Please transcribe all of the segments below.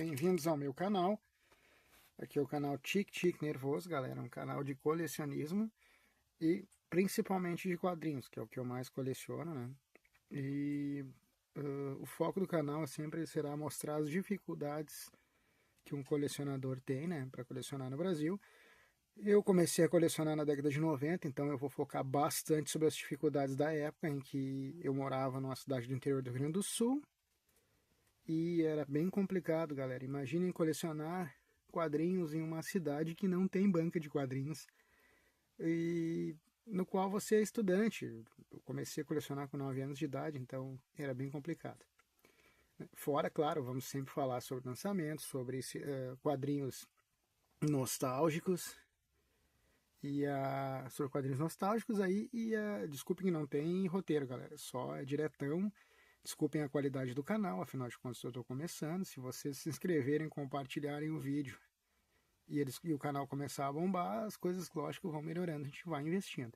Bem-vindos ao meu canal. Aqui é o canal Tic Tic Nervoso, galera. Um canal de colecionismo e principalmente de quadrinhos, que é o que eu mais coleciono, né? E o foco do canal sempre será mostrar as dificuldades que um colecionador tem, né, para colecionar no Brasil. Eu comecei a colecionar na década de 90, então eu vou focar bastante sobre as dificuldades da época em que eu morava numa cidade do interior do Rio Grande do Sul. E era bem complicado, galera. Imaginem colecionar quadrinhos em uma cidade que não tem banca de quadrinhos e no qual você é estudante. Eu comecei a colecionar com 9 anos de idade, então era bem complicado. Fora, claro, vamos sempre falar sobre lançamentos, sobre quadrinhos nostálgicos sobre quadrinhos nostálgicos aí desculpem que não tem roteiro, galera, só é diretão. Desculpem a qualidade do canal, afinal de contas eu estou começando. Se vocês se inscreverem, compartilharem o vídeo e o canal começar a bombar, as coisas, lógico, vão melhorando, a gente vai investindo.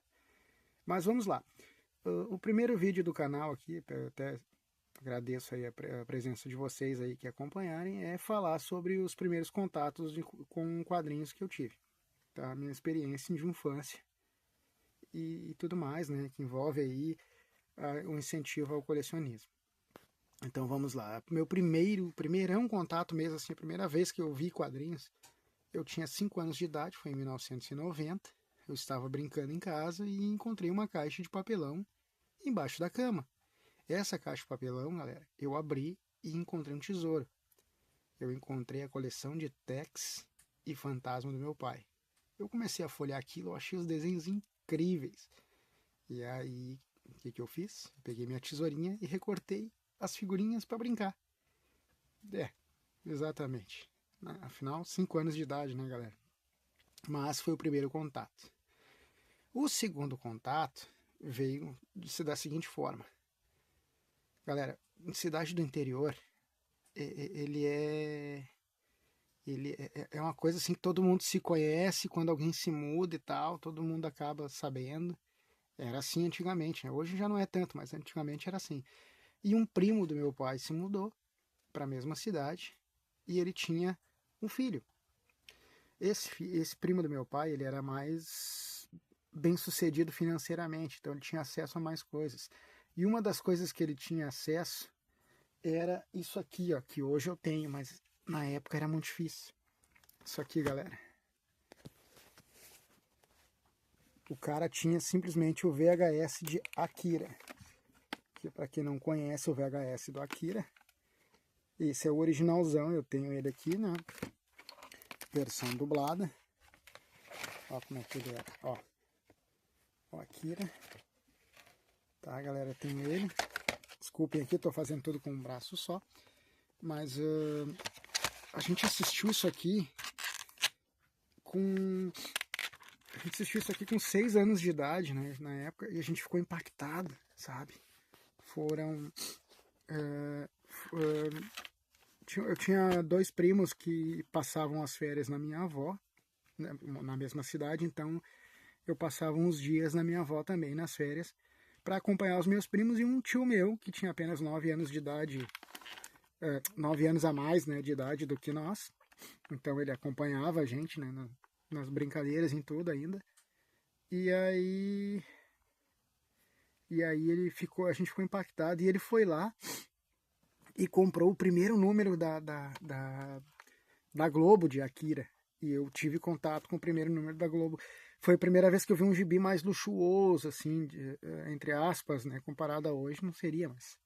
Mas vamos lá. O primeiro vídeo do canal aqui, eu até agradeço aí a presença de vocês aí que acompanharem, é falar sobre os primeiros contatos com quadrinhos que eu tive. Tá? A minha experiência de infância e tudo mais, né, que envolve aí o incentivo ao colecionismo. Então vamos lá. Meu primeirão contato mesmo, assim, a primeira vez que eu vi quadrinhos, eu tinha 5 anos de idade, foi em 1990. Eu estava brincando em casa e encontrei uma caixa de papelão embaixo da cama. Essa caixa de papelão, galera, eu abri e encontrei um tesouro. Eu encontrei a coleção de Tex e Fantasma do meu pai. Eu comecei a folhear aquilo, eu achei os desenhos incríveis. E aí, o que eu fiz? Eu peguei minha tesourinha e recortei as figurinhas para brincar. É, exatamente. Afinal, 5 anos de idade, né, galera? Mas foi o primeiro contato. O segundo contato veio da seguinte forma. Galera, em cidade do interior, ele é uma coisa assim que todo mundo se conhece, quando alguém se muda e tal, todo mundo acaba sabendo. Era assim antigamente, né? Hoje já não é tanto, mas antigamente era assim. E um primo do meu pai se mudou para a mesma cidade e ele tinha um filho. Esse primo do meu pai, ele era mais bem sucedido financeiramente, então ele tinha acesso a mais coisas. E uma das coisas que ele tinha acesso era isso aqui, ó, que hoje eu tenho, mas na época era muito difícil. Isso aqui, galera. O cara tinha simplesmente o VHS de Akira. Que para quem não conhece o VHS do Akira, esse é o originalzão, eu tenho ele aqui, né? Versão dublada. Ó como é que ele é, ó. O Akira. Tá, galera, eu tenho ele. Desculpem aqui, tô fazendo tudo com um braço só. Mas a gente assistiu isso aqui com... A gente assistiu isso aqui com 6 anos de idade, né? Na época, e a gente ficou impactado, sabe? Foram... eu tinha 2 primos que passavam as férias na minha avó, né, na mesma cidade, então eu passava uns dias na minha avó também, nas férias, para acompanhar os meus primos e um tio meu, que tinha apenas 9 anos de idade, 9 anos a mais, né, de idade do que nós. Então ele acompanhava a gente, né, nas brincadeiras e em tudo ainda. E aí a gente ficou impactado e ele foi lá e comprou o primeiro número da Globo de Akira. E eu tive contato com o primeiro número da Globo. Foi a primeira vez que eu vi um gibi mais luxuoso, assim, entre aspas, né? Comparado a hoje, não seria, mas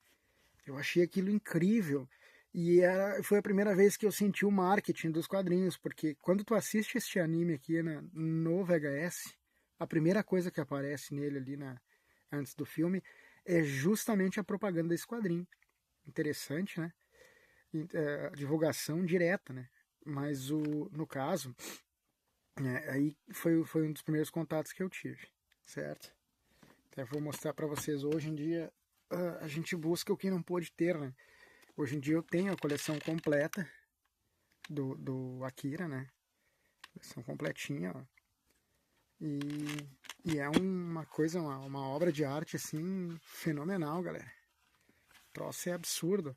eu achei aquilo incrível. E foi a primeira vez que eu senti o marketing dos quadrinhos, porque quando tu assiste este anime aqui, né, no VHS, a primeira coisa que aparece nele ali antes do filme é justamente a propaganda desse quadrinho. Interessante, né? Divulgação direta, né? Mas no caso, aí foi um dos primeiros contatos que eu tive, certo? Até vou mostrar para vocês. Hoje em dia a gente busca o que não pôde ter, né? Hoje em dia eu tenho a coleção completa do Akira, né? Coleção completinha, ó. E é uma coisa, uma obra de arte assim fenomenal, galera. O troço é absurdo.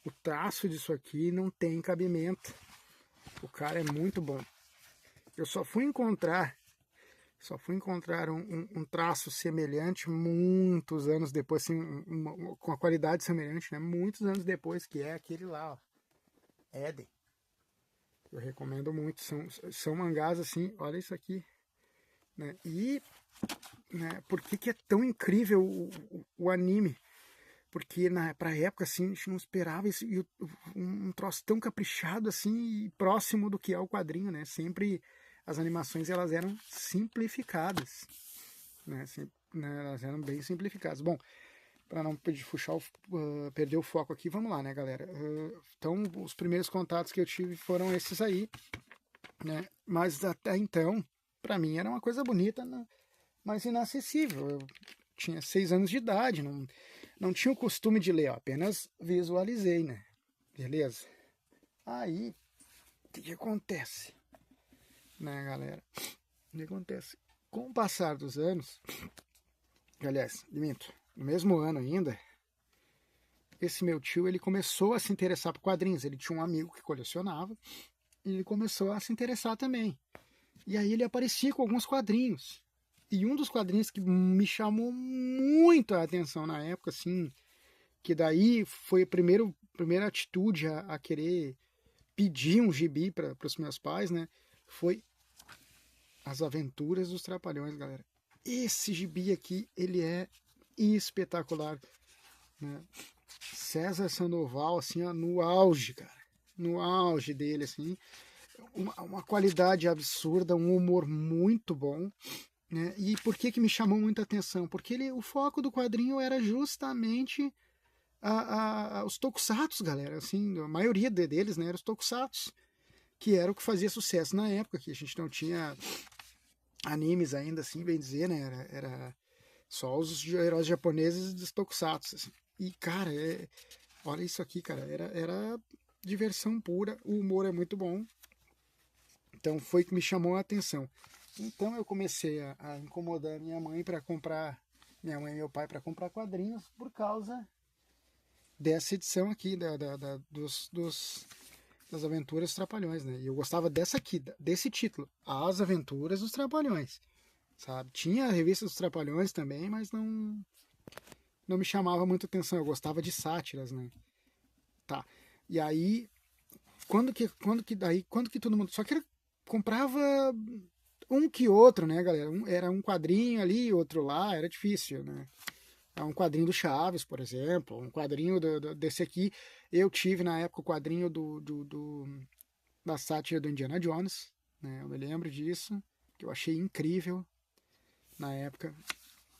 O traço disso aqui não tem cabimento. O cara é muito bom. Eu só fui encontrar um traço semelhante muitos anos depois, assim, com a qualidade semelhante, né? Muitos anos depois, que é aquele lá, ó, Eden. Eu recomendo muito. São mangás assim, olha isso aqui. Né? E né, por que é tão incrível o anime? Porque pra época, assim, a gente não esperava um troço tão caprichado assim e próximo do que é o quadrinho, né? Sempre as animações elas eram simplificadas, né? Elas eram bem simplificadas. Bom, para não perder o foco aqui, vamos lá, né, galera? Então, os primeiros contatos que eu tive foram esses aí, né? Mas até então, para mim era uma coisa bonita, né? Mas inacessível. Eu tinha 6 anos de idade, não tinha o costume de ler, apenas visualizei, né? Beleza? Aí, o que acontece? Né, galera? O que acontece? Com o passar dos anos, aliás, minto, no mesmo ano ainda, esse meu tio ele começou a se interessar por quadrinhos. Ele tinha um amigo que colecionava e ele começou a se interessar também. E aí ele aparecia com alguns quadrinhos. E um dos quadrinhos que me chamou muito a atenção na época, assim, que daí foi a primeira atitude a querer pedir um gibi para os meus pais, né? Foi As Aventuras dos Trapalhões, galera. Esse gibi aqui, ele é espetacular, né? César Sandoval, assim, ó, no auge, cara. No auge dele, assim. Uma qualidade absurda, um humor muito bom. Né? E por que me chamou muita atenção? Porque o foco do quadrinho era justamente os tokusatsu, galera. Assim, a maioria deles, né, eram os tokusatsu, que era o que fazia sucesso na época, que a gente não tinha animes ainda, assim, bem dizer, né? Era só os heróis japoneses dos tokusatsu. Assim. E, cara, olha isso aqui, cara. Era diversão pura, o humor é muito bom. Então foi que me chamou a atenção. Então eu comecei a incomodar minha mãe para comprar, minha mãe e meu pai para comprar quadrinhos por causa dessa edição aqui das Aventuras dos Trapalhões, né? E eu gostava dessa aqui, desse título, As Aventuras dos Trapalhões, sabe? Tinha a revista dos Trapalhões também, mas não me chamava muita atenção. Eu gostava de sátiras, né? Tá. E aí quando que todo mundo só que comprava um que outro, né, galera? Era um quadrinho ali, outro lá, era difícil, né? Um quadrinho do Chaves, por exemplo, um quadrinho desse aqui. Eu tive na época o quadrinho da sátira do Indiana Jones, né? Eu me lembro disso, que eu achei incrível na época.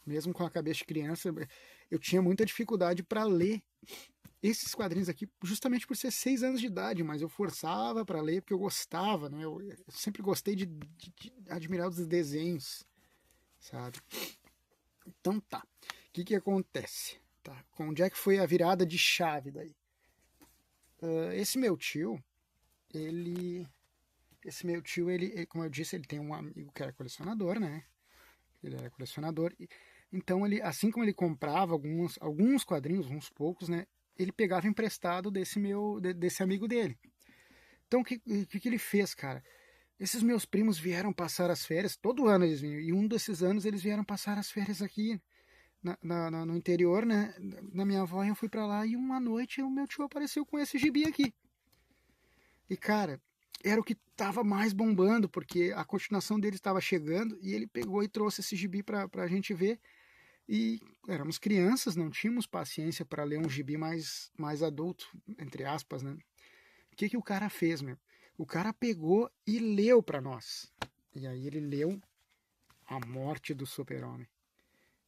Mesmo com a cabeça de criança, eu tinha muita dificuldade para ler esses quadrinhos aqui, justamente por ser 6 anos de idade, mas eu forçava para ler porque eu gostava, né? Eu sempre gostei de admirar os desenhos, sabe? Então tá. O que acontece? Tá? Onde é que foi a virada de chave daí? Esse meu tio, ele, como eu disse, ele tem um amigo que era colecionador, né? Ele era colecionador. Então, assim como ele comprava alguns quadrinhos, uns poucos, né? Ele pegava emprestado desse amigo dele. Então, o que ele fez, cara? Esses meus primos vieram passar as férias, todo ano eles vinham, e um desses anos eles vieram passar as férias aqui no interior, né? Na minha avó, eu fui para lá e uma noite o meu tio apareceu com esse gibi aqui. E, cara, era o que tava mais bombando, porque a continuação dele estava chegando e ele pegou e trouxe esse gibi pra gente ver. E éramos crianças, não tínhamos paciência para ler um gibi mais adulto, entre aspas, né? O que o cara fez, meu? O cara pegou e leu para nós. E aí ele leu A Morte do Super-Homem.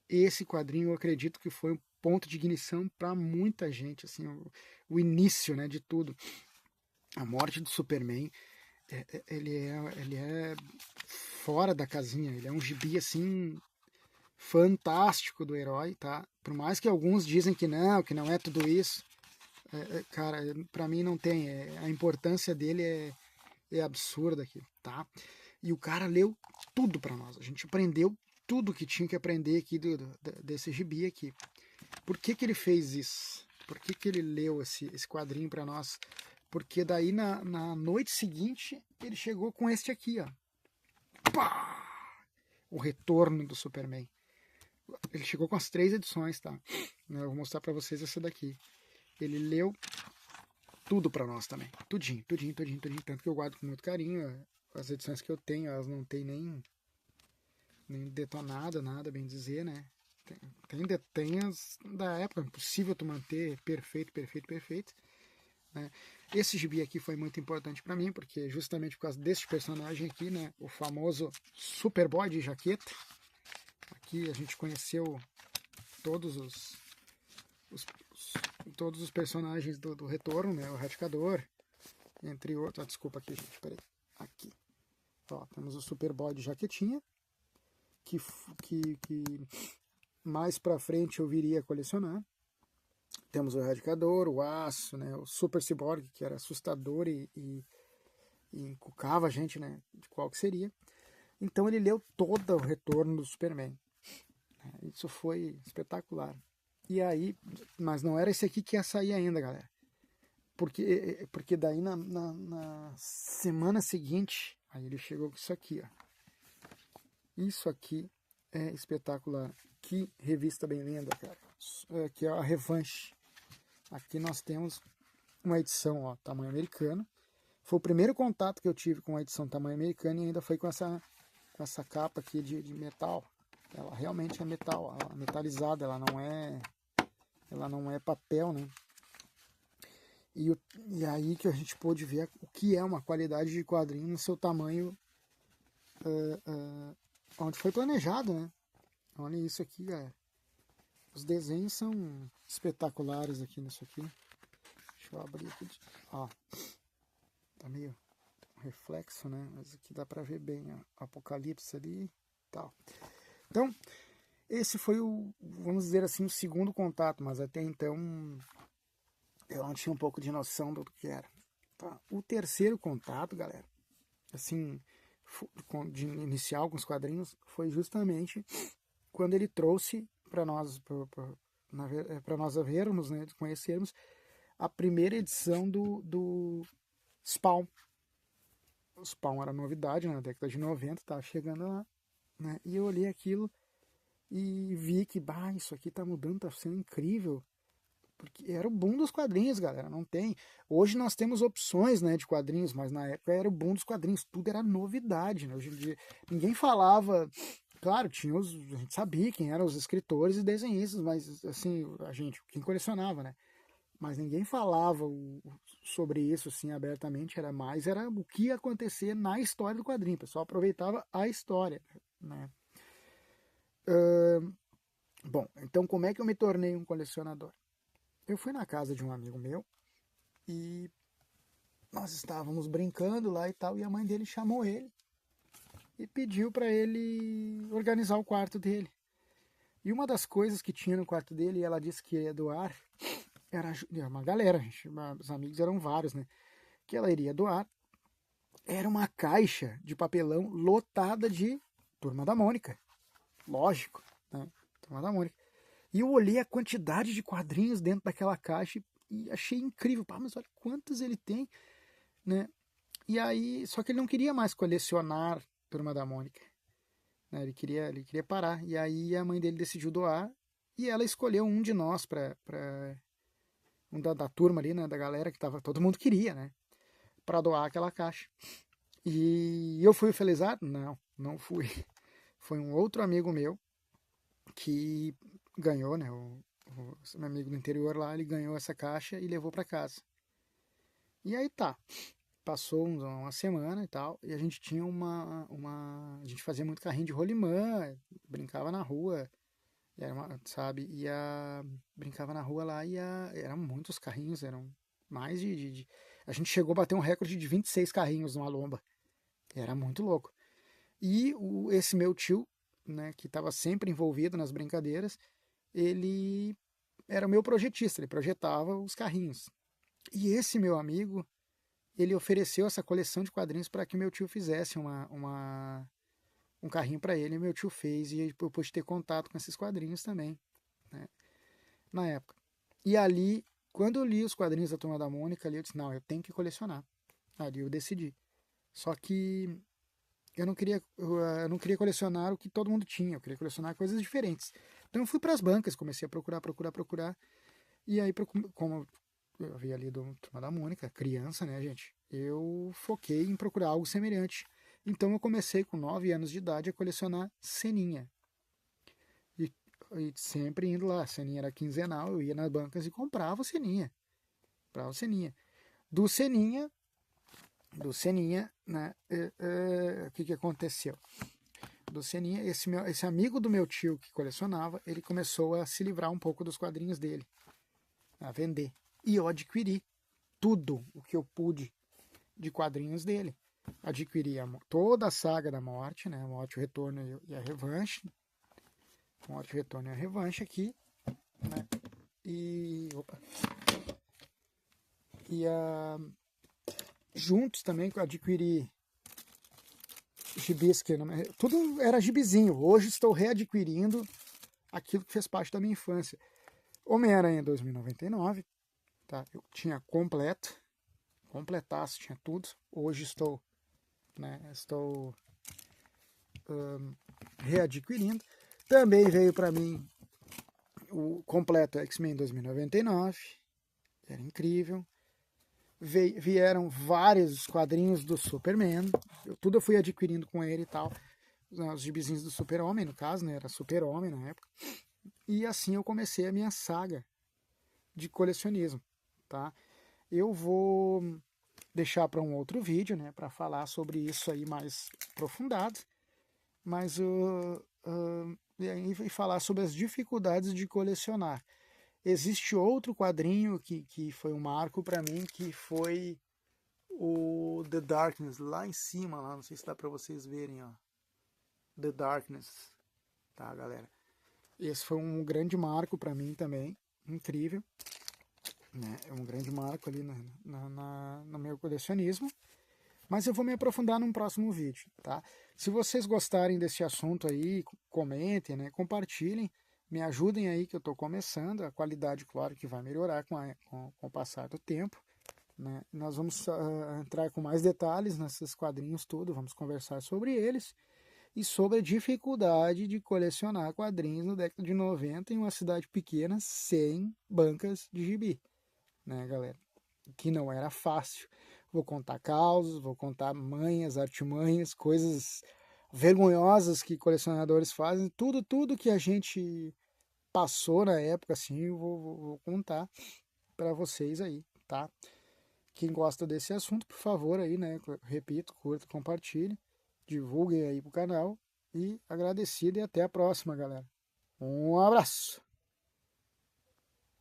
Esse quadrinho eu acredito que foi um ponto de ignição para muita gente, assim, o início, né, de tudo. A Morte do Superman, ele é fora da casinha, ele é um gibi assim fantástico do herói, tá? Por mais que alguns dizem que não é tudo isso, cara, para mim não tem. A importância dele é absurda aqui, tá? E o cara leu tudo para nós. A gente aprendeu tudo que tinha que aprender aqui desse gibi aqui. Por que ele fez isso? Por que que ele leu esse quadrinho para nós? Porque daí na noite seguinte ele chegou com este aqui, ó. Pá! O Retorno do Superman. Ele chegou com as 3 edições, tá? Eu vou mostrar para vocês essa daqui. Ele leu tudo para nós também. Tudinho. Tanto que eu guardo com muito carinho. As edições que eu tenho, elas não tem nem detonado, nada, bem dizer, né? Tem as da época, impossível tu manter perfeito, né? Esse gibi aqui foi muito importante para mim, porque justamente por causa desse personagem aqui, né? O famoso Superboy de jaqueta. Aqui a gente conheceu todos os personagens do Retorno, né? O Radicador, entre outros. Ah, desculpa aqui, gente, peraí. Aqui. Ó, temos o Superboy de jaquetinha, que mais pra frente eu viria a colecionar. Temos o Erradicador, o Aço, né, o Super Cyborg, que era assustador e encucava a gente, né, de qual que seria. Então ele leu todo o Retorno do Superman. Isso foi espetacular. E aí, mas não era esse aqui que ia sair ainda, galera. Porque daí na semana seguinte, aí ele chegou com isso aqui, ó. Isso aqui é espetacular. Que revista bem linda, cara. Aqui é a Revanche. Aqui nós temos uma edição, ó, tamanho americano. Foi o primeiro contato que eu tive com a edição tamanho americano e ainda foi com essa capa aqui de metal. Ela realmente é metal, ela é metalizada, ela não é papel, né? E aí que a gente pôde ver o que é uma qualidade de quadrinho no seu tamanho onde foi planejado, né? Olha isso aqui, galera. Os desenhos são espetaculares aqui nisso aqui. Deixa eu abrir aqui. Ó, tá meio reflexo, né? Mas aqui dá pra ver bem, ó, Apocalipse ali e tal. Então, esse foi vamos dizer assim, o segundo contato, mas até então eu não tinha um pouco de noção do que era. Tá? O terceiro contato, galera, assim, de inicial com os quadrinhos, foi justamente quando ele trouxe para nós vermos, né, conhecermos a primeira edição do Spawn. O Spawn era novidade na década de 90, estava chegando lá, né, e eu olhei aquilo e vi que, isso aqui tá mudando, tá sendo incrível, porque era o boom dos quadrinhos, galera, não tem. Hoje nós temos opções, né, de quadrinhos, mas na época era o boom dos quadrinhos, tudo era novidade, né? Hoje em dia ninguém falava. Claro, a gente sabia quem eram os escritores e desenhistas, mas assim, quem colecionava, né? Mas ninguém falava sobre isso assim abertamente, era o que ia acontecer na história do quadrinho. O pessoal aproveitava a história, né? Bom, então como é que eu me tornei um colecionador? Eu fui na casa de um amigo meu e nós estávamos brincando lá e tal, e a mãe dele chamou ele e pediu para ele organizar o quarto dele. E uma das coisas que tinha no quarto dele, ela disse que ia doar, era uma galera, os amigos eram vários, né? Que ela iria doar, era uma caixa de papelão lotada de Turma da Mônica. Lógico, né? Turma da Mônica. E eu olhei a quantidade de quadrinhos dentro daquela caixa e achei incrível. Mas olha quantos ele tem, né? E aí, só que ele não queria mais colecionar Turma da Mônica, né? Ele queria parar. E aí a mãe dele decidiu doar e ela escolheu um de nós um da turma ali, né? Da galera que todo mundo queria, né? Para doar aquela caixa. E eu fui o felizardo? Não fui. Foi um outro amigo meu que ganhou, né? O meu amigo do interior lá, ele ganhou essa caixa e levou para casa. E aí tá. Passou uma semana e tal, e a gente tinha a gente fazia muito carrinho de rolimã, brincava na rua, sabe? Brincava na rua lá e eram muitos carrinhos, eram mais a gente chegou a bater um recorde de 26 carrinhos numa lomba. Era muito louco. E esse meu tio, né, que estava sempre envolvido nas brincadeiras, ele era o meu projetista, ele projetava os carrinhos. E esse meu amigo, ele ofereceu essa coleção de quadrinhos para que meu tio fizesse um carrinho para ele, e meu tio fez, e eu pude ter contato com esses quadrinhos também, né, na época. E ali quando eu li os quadrinhos da Turma da Mônica, ali eu disse, não, eu tenho que colecionar. Ali eu decidi. Só que eu não queria colecionar o que todo mundo tinha, eu queria colecionar coisas diferentes. Então eu fui para as bancas, comecei a procurar. E aí, como eu vi ali do Turma da Mônica, criança, né, gente? Eu foquei em procurar algo semelhante. Então eu comecei com 9 anos de idade a colecionar ceninha. E, e sempre indo lá, a ceninha era quinzenal, eu ia nas bancas e comprava o ceninha. Comprava o ceninha. Do ceninha, né, o que aconteceu? Do ceninha, esse amigo do meu tio que colecionava, ele começou a se livrar um pouco dos quadrinhos dele, a vender. E eu adquiri tudo o que eu pude de quadrinhos dele. Adquiri toda a saga da Morte, né? A Morte, o Retorno e a Revanche. Morte, o Retorno e a Revanche aqui, né? Juntos também eu adquiri gibis, tudo era gibizinho. Hoje estou readquirindo aquilo que fez parte da minha infância. Homem-Aranha 2099, tá? Eu tinha completaço, tinha tudo. Hoje estou readquirindo. Também veio para mim o completo X-Men 2099, era incrível. Vieram vários quadrinhos do Superman, tudo eu fui adquirindo com ele e tal. Os gibizinhos do Super-Homem, no caso, né? Era Super-Homem na época. E assim eu comecei a minha saga de colecionismo, tá? Eu vou deixar para um outro vídeo, né? Para falar sobre isso aí mais aprofundado. Mas e falar sobre as dificuldades de colecionar. Existe outro quadrinho que foi um marco para mim, que foi o The Darkness, lá em cima, lá, não sei se dá para vocês verem, ó. The Darkness, tá, galera? Esse foi um grande marco para mim também, incrível, né? É um grande marco ali no meu colecionismo. Mas eu vou me aprofundar num próximo vídeo, tá? Se vocês gostarem desse assunto aí, comentem, né? Compartilhem, me ajudem aí que eu estou começando. A qualidade, claro, que vai melhorar com o passar do tempo, né? Nós vamos entrar com mais detalhes nesses quadrinhos tudo, vamos conversar sobre eles e sobre a dificuldade de colecionar quadrinhos na década de 90 em uma cidade pequena sem bancas de gibi, né, galera? Que não era fácil. Vou contar causos, vou contar manhas, artimanhas, coisas vergonhosas que colecionadores fazem, tudo que a gente passou na época, assim, eu vou contar para vocês aí, tá? Quem gosta desse assunto, por favor, aí, né? Repito, curta, compartilhe, divulguem aí pro canal e agradecido e até a próxima, galera. Um abraço!